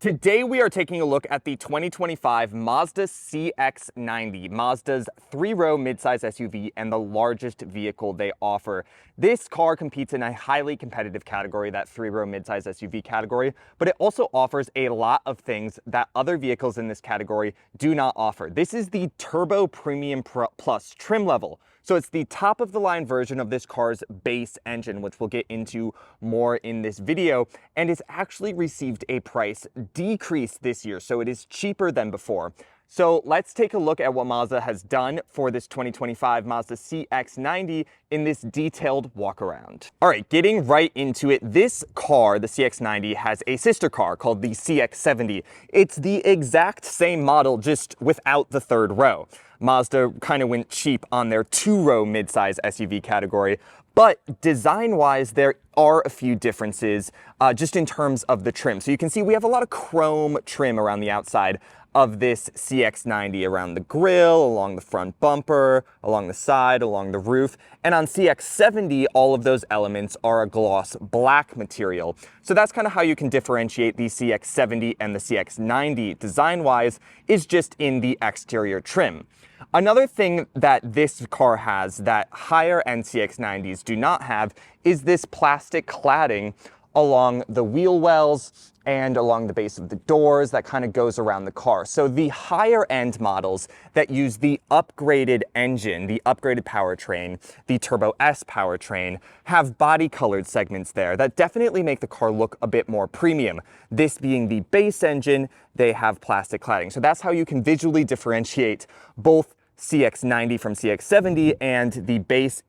Today we are taking a look at the 2025 Mazda CX-90, Mazda's three-row midsize SUV and the largest vehicle they offer. This car competes in a highly competitive category, that three-row midsize SUV category, but it also offers a lot of things that other vehicles in this category do not offer. This is the Turbo Premium Plus trim level. So it's the top of the line version of this car's base engine, which we'll get into more in this video, and it's actually received a price decrease this year, so it is cheaper than before. So let's take a look at what Mazda has done for this 2025 Mazda CX-90 in this detailed walk around. All right, getting right into it, this car, the CX-90, has a sister car called the CX-70. It's the exact same model, just without the third row. Mazda kind of went cheap on their two-row midsize SUV category, but design-wise, there are a few differences just in terms of the trim. So you can see we have a lot of chrome trim around the outside of this CX-90, around the grille, along the front bumper, along the side, along the roof. And on CX-70, all of those elements are a gloss black material. So that's kind of how you can differentiate the CX-70 and the CX-90 design-wise, is just in the exterior trim. Another thing that this car has that higher-end CX-90s do not have is this plastic cladding along the wheel wells and along the base of the doors that kind of goes around the car. So the higher end models that use the upgraded engine, the upgraded powertrain, the Turbo S powertrain, have body colored segments there that definitely make the car look a bit more premium. This being the base engine, they have plastic cladding. So that's how you can visually differentiate both CX-90 from CX-70 and the base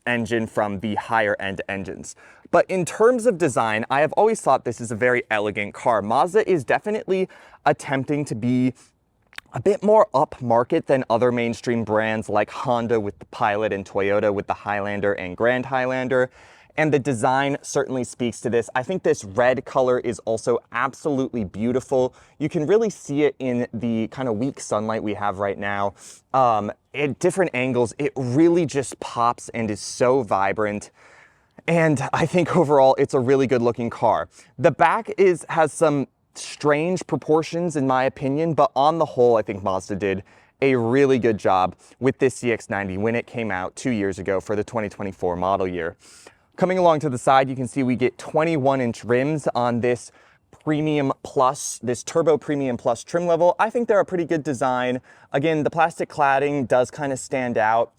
engine from the higher end engines. But in terms of design, I have always thought this is a very elegant car. Mazda is definitely attempting to be a bit more upmarket than other mainstream brands like Honda with the Pilot and Toyota with the Highlander and Grand Highlander. And the design certainly speaks to this. I think this red color is also absolutely beautiful. You can really see it in the kind of weak sunlight we have right now. At different angles, it really just pops and is so vibrant. And I think overall, it's a really good looking car. The back has some strange proportions in my opinion, but on the whole, I think Mazda did a really good job with this CX-90 when it came out 2 years ago for the 2024 model year. Coming along to the side, you can see we get 21-inch rims on this Premium Plus, this Turbo Premium Plus trim level. I think they're a pretty good design. Again, the plastic cladding does kind of stand out.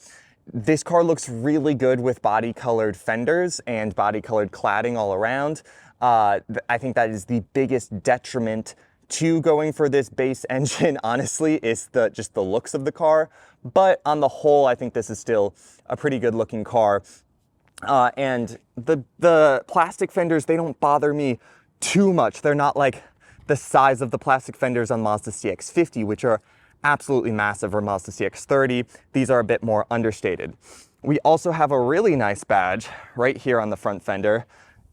This car looks really good with body-colored fenders and body-colored cladding all around. I think that is the biggest detriment to going for this base engine, honestly, is just the looks of the car. But on the whole, I think this is still a pretty good-looking car. And the plastic fenders, they don't bother me too much. They're not like the size of the plastic fenders on Mazda CX-50, which are absolutely massive, or Mazda CX-30. These are a bit more understated. We also have a really nice badge right here on the front fender,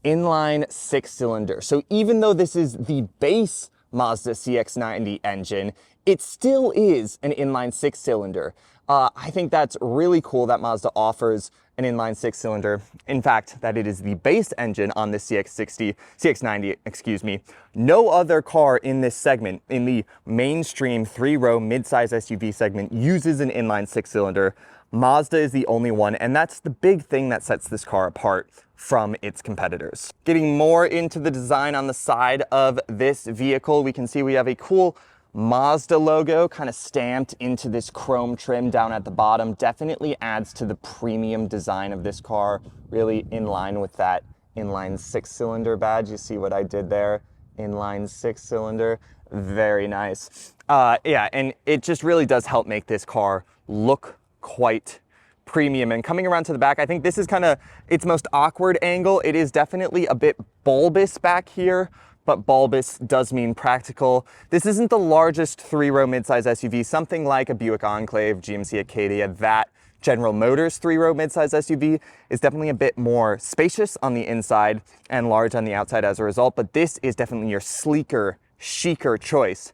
inline 6-cylinder. So even though this is the base Mazda CX-90 engine, it still is an inline 6-cylinder. I think that's really cool that Mazda offers an inline 6-cylinder. In fact, that it is the base engine on the CX-90, excuse me. No other car in this segment, in the mainstream three-row midsize SUV segment, uses an inline 6-cylinder. Mazda is the only one, and that's the big thing that sets this car apart from its competitors. Getting more into the design on the side of this vehicle, we can see we have a cool Mazda logo kind of stamped into this chrome trim down at the bottom. Definitely adds to the premium design of this car, really in line with that inline 6-cylinder badge. You see what I did there? Inline 6-cylinder, very nice. Yeah, and it just really does help make this car look quite premium. And coming around to the back, I think this is kind of its most awkward angle. It is definitely a bit bulbous back here, but bulbous does mean practical. This isn't the largest three-row midsize SUV. Something like a Buick Enclave, GMC Acadia, that General Motors three-row midsize SUV is definitely a bit more spacious on the inside and large on the outside as a result, but this is definitely your sleeker, chicer choice.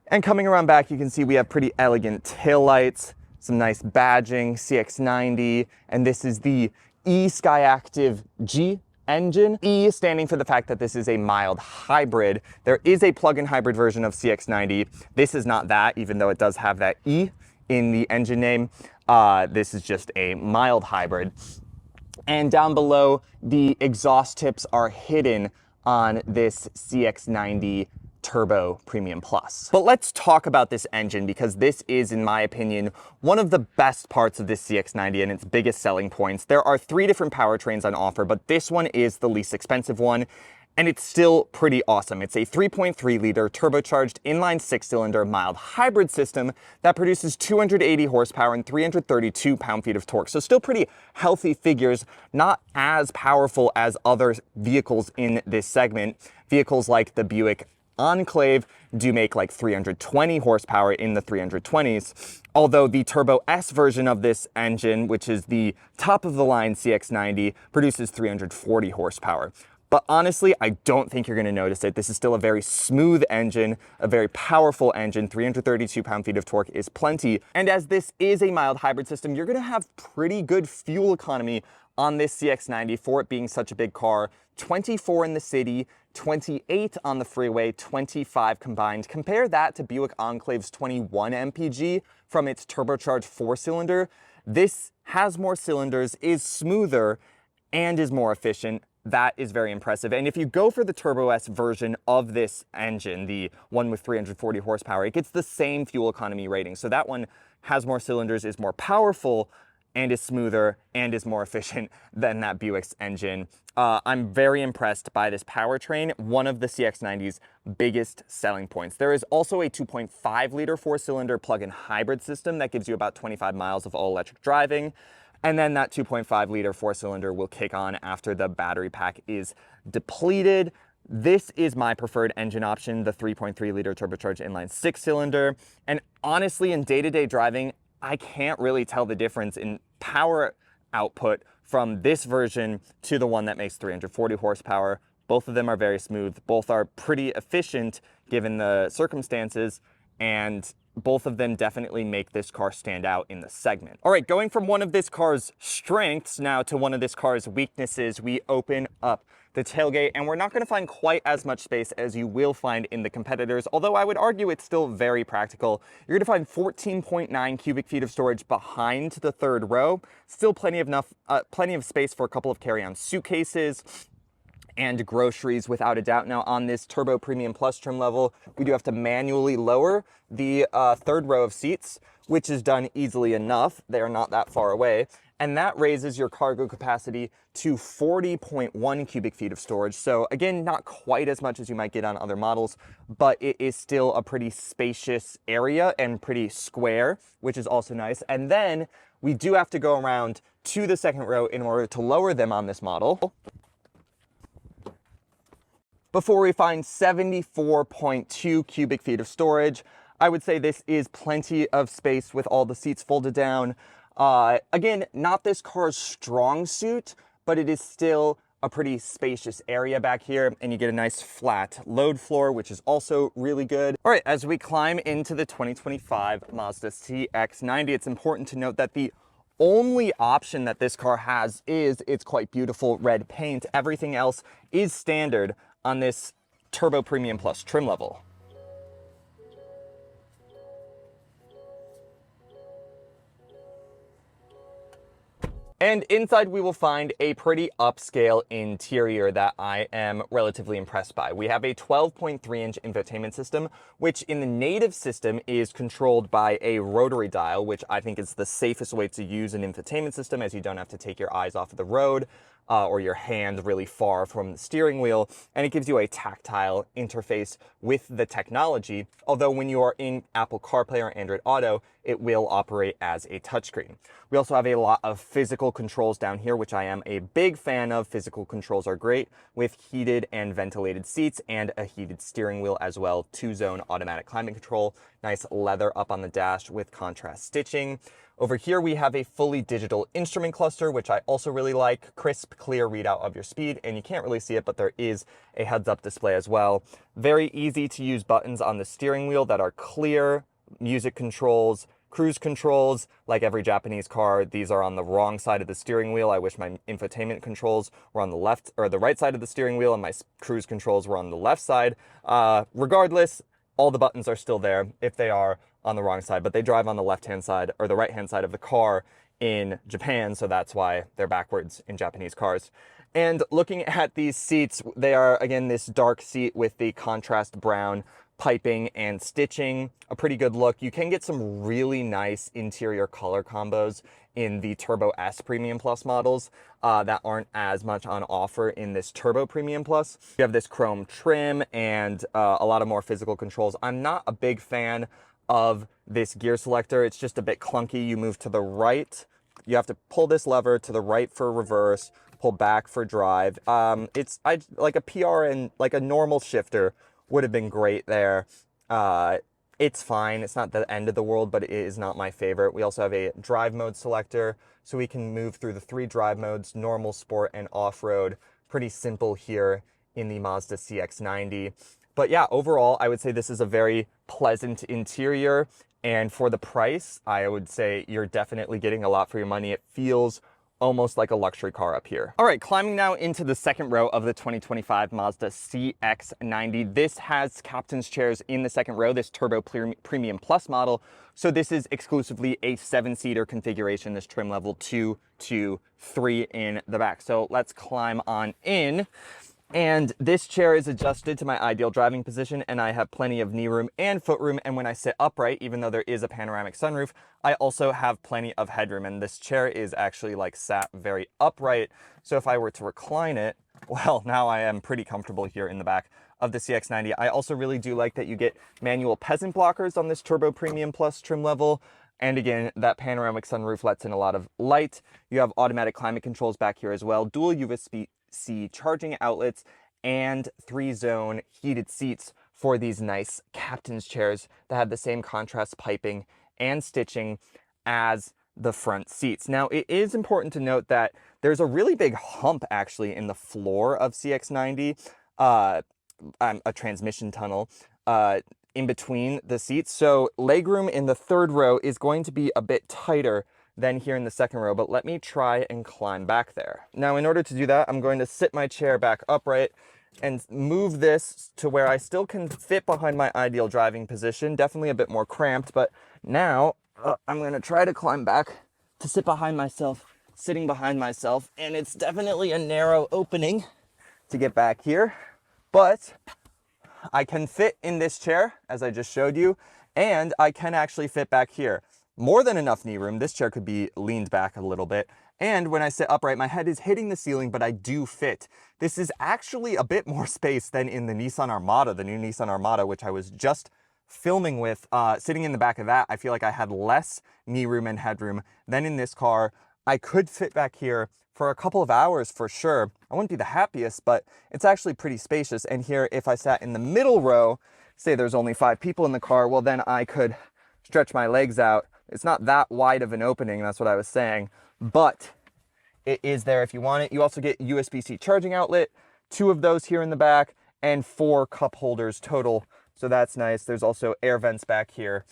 And coming around back, you can see we have pretty elegant taillights, some nice badging, CX-90, and this is the eSkyActiv G engine. E standing for the fact that this is a mild hybrid. There is a plug-in hybrid version of CX-90. This is not that, even though it does have that E in the engine name. This is just a mild hybrid. And down below, the exhaust tips are hidden on this CX-90 Turbo Premium Plus. But let's talk about this engine, because this is, in my opinion, one of the best parts of this CX-90 and its biggest selling points. There are 3 different powertrains on offer, but this one is the least expensive one, and it's still pretty awesome. It's a 3.3-liter turbocharged inline 6-cylinder mild hybrid system that produces 280 horsepower and 332 pound-feet of torque. So still pretty healthy figures, not as powerful as other vehicles in this segment. Vehicles like the Buick Enclave do make like 320 horsepower in the 320s, although the Turbo S version of this engine, which is the top of the line CX-90, produces 340 horsepower. But honestly, I don't think you're going to notice it. This is still a very smooth engine, a very powerful engine. 332 pound-feet of torque is plenty. And as this is a mild hybrid system, you're going to have pretty good fuel economy on this CX-90 for it being such a big car. 24 in the city, 28 on the freeway, 25 combined. Compare that to Buick Enclave's 21 mpg from its turbocharged 4-cylinder. This has more cylinders, is smoother, and is more efficient. That is very impressive. And if you go for the Turbo S version of this engine, the one with 340 horsepower, it gets the same fuel economy rating. So that one has more cylinders, is more powerful, and is smoother, and is more efficient than that Buick's engine. I'm very impressed by this powertrain, one of the CX-90's biggest selling points. There is also a 2.5-liter 4-cylinder plug-in hybrid system that gives you about 25 miles of all-electric driving. And then that 2.5-liter 4-cylinder will kick on after the battery pack is depleted. This is my preferred engine option, the 3.3-liter turbocharged inline 6-cylinder. And honestly, in day-to-day driving, I can't really tell the difference in power output from this version to the one that makes 340 horsepower. Both of them are very smooth. Both are pretty efficient given the circumstances, and both of them definitely make this car stand out in the segment. All right, going from one of this car's strengths now to one of this car's weaknesses, we open up the tailgate, and we're not going to find quite as much space as you will find in the competitors, although I would argue it's still very practical. You're going to find 14.9 cubic feet of storage behind the third row. Still plenty of space for a couple of carry-on suitcases and groceries, without a doubt. Now on this Turbo Premium Plus trim level, we do have to manually lower the third row of seats, which is done easily enough. They are not that far away. And that raises your cargo capacity to 40.1 cubic feet of storage. So again, not quite as much as you might get on other models, but it is still a pretty spacious area and pretty square, which is also nice. And then we do have to go around to the second row in order to lower them on this model, before we find 74.2 cubic feet of storage. I would say this is plenty of space with all the seats folded down. Again, not this car's strong suit, but it is still a pretty spacious area back here, and you get a nice flat load floor, which is also really good. All right, as we climb into the 2025 Mazda CX-90, it's important to note that the only option that this car has is its quite beautiful red paint. Everything else is standard on this Turbo Premium Plus trim level. And inside we will find a pretty upscale interior that I am relatively impressed by. We have a 12.3-inch infotainment system, which in the native system is controlled by a rotary dial, which I think is the safest way to use an infotainment system, as you don't have to take your eyes off of the road or your hand really far from the steering wheel, and it gives you a tactile interface with the technology, although when you are in Apple CarPlay or Android Auto, it will operate as a touchscreen. We also have a lot of physical controls down here, which I am a big fan of. Physical controls are great with heated and ventilated seats and a heated steering wheel as well. 2-zone automatic climate control, nice leather up on the dash with contrast stitching. Over here we have a fully digital instrument cluster, which I also really like. Crisp, clear readout of your speed, and you can't really see it, but there is a heads-up display as well. Very easy to use buttons on the steering wheel that are clear, music controls, Cruise controls, like every Japanese car, these are on the wrong side of the steering wheel. I wish my infotainment controls were on the left or the right side of the steering wheel and my cruise controls were on the left side. Regardless, all the buttons are still there if they are on the wrong side, but they drive on the left-hand side or the right-hand side of the car in Japan, so that's why they're backwards in Japanese cars. And looking at these seats, they are, again, this dark seat with the contrast brown piping and stitching, a pretty good look. You can get some really nice interior color combos in the Turbo S Premium Plus models that aren't as much on offer in this Turbo Premium Plus. You have this chrome trim and a lot of more physical controls. I'm not a big fan of this gear selector. It's just a bit clunky. You move to the right, you have to pull this lever to the right for reverse, pull back for drive. Like a PR and like a normal shifter would have been great there. It's fine. It's not the end of the world, but it is not my favorite. We also have a drive mode selector, so we can move through the 3 drive modes, normal, sport, and off-road. Pretty simple here in the Mazda CX-90. But yeah, overall, I would say this is a very pleasant interior. And for the price, I would say you're definitely getting a lot for your money. It feels almost like a luxury car up here. All right, climbing now into the second row of the 2025 Mazda CX-90. This has captain's chairs in the second row, this Turbo Premium Plus model. So this is exclusively a 7-seater configuration, this trim level 2, 2, 3 in the back. So let's climb on in. And this chair is adjusted to my ideal driving position, and I have plenty of knee room and foot room. And when I sit upright, even though there is a panoramic sunroof, I also have plenty of headroom. And this chair is actually like sat very upright. So if I were to recline it, well, now I am pretty comfortable here in the back of the CX-90. I also really do like that you get manual peasant blockers on this Turbo Premium Plus trim level. And again, that panoramic sunroof lets in a lot of light. You have automatic climate controls back here as well, dual USB-C charging outlets, and 3-zone heated seats for these nice captain's chairs that have the same contrast piping and stitching as the front seats. Now, it is important to note that there's a really big hump actually in the floor of CX-90, a transmission tunnel, in between the seats. So legroom in the third row is going to be a bit tighter than here in the second row, but let me try and climb back there. Now, in order to do that, I'm going to sit my chair back upright and move this to where I still can fit behind my ideal driving position. Definitely a bit more cramped, but now I'm going to try to climb back to sit behind myself, sitting behind myself, and it's definitely a narrow opening to get back here, but I can fit in this chair, as I just showed you, and I can actually fit back here. More than enough knee room. This chair could be leaned back a little bit. And when I sit upright, my head is hitting the ceiling, but I do fit. This is actually a bit more space than in the Nissan Armada, the new Nissan Armada, which I was just filming with. Sitting in the back of that, I feel like I had less knee room and headroom than in this car. I could fit back here for a couple of hours for sure. I wouldn't be the happiest, but it's actually pretty spacious. And here, if I sat in the middle row, say there's only 5 people in the car, well, then I could stretch my legs out. It's not that wide of an opening, that's what I was saying, but it is there if you want it. You also get USB-C charging outlet, 2 of those here in the back, and 4 cup holders total, so that's nice. There's also air vents back here.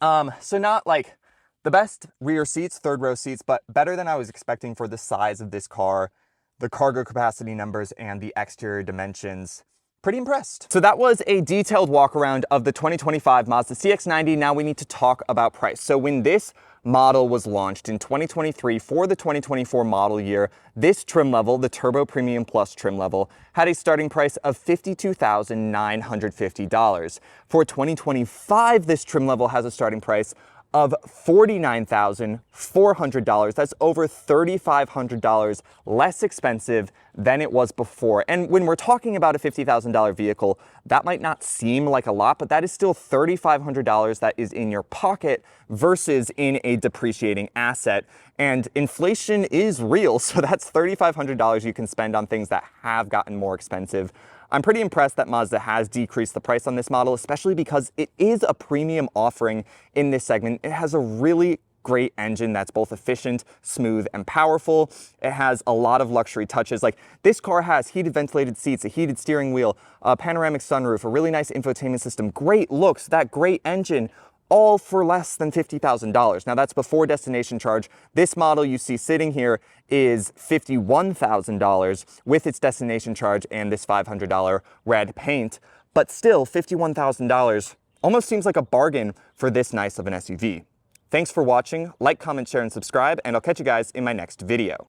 So not like the best rear seats, third row seats, but better than I was expecting for the size of this car, the cargo capacity numbers, and the exterior dimensions. Pretty impressed. So that was a detailed walk around of the 2025 Mazda CX-90. Now we need to talk about price. So when this model was launched in 2023 for the 2024 model year, this trim level, the Turbo Premium Plus trim level, had a starting price of $52,950. For 2025, this trim level has a starting price of $49,400. That's over $3,500 less expensive than it was before. And when we're talking about a $50,000 vehicle, that might not seem like a lot, but that is still $3,500 that is in your pocket versus in a depreciating asset. And inflation is real, so that's $3,500 you can spend on things that have gotten more expensive. I'm pretty impressed that Mazda has decreased the price on this model, especially because it is a premium offering in this segment. It has a really great engine that's both efficient, smooth, and powerful. It has a lot of luxury touches. Like this car has heated ventilated seats, a heated steering wheel, a panoramic sunroof, a really nice infotainment system, great looks, that great engine. all for less than $50,000. Now that's before destination charge. This model you see sitting here is $51,000 with its destination charge and this $500 red paint, but still $51,000 almost seems like a bargain for this nice of an SUV. Thanks for watching. Like, comment, share, and subscribe, and I'll catch you guys in my next video.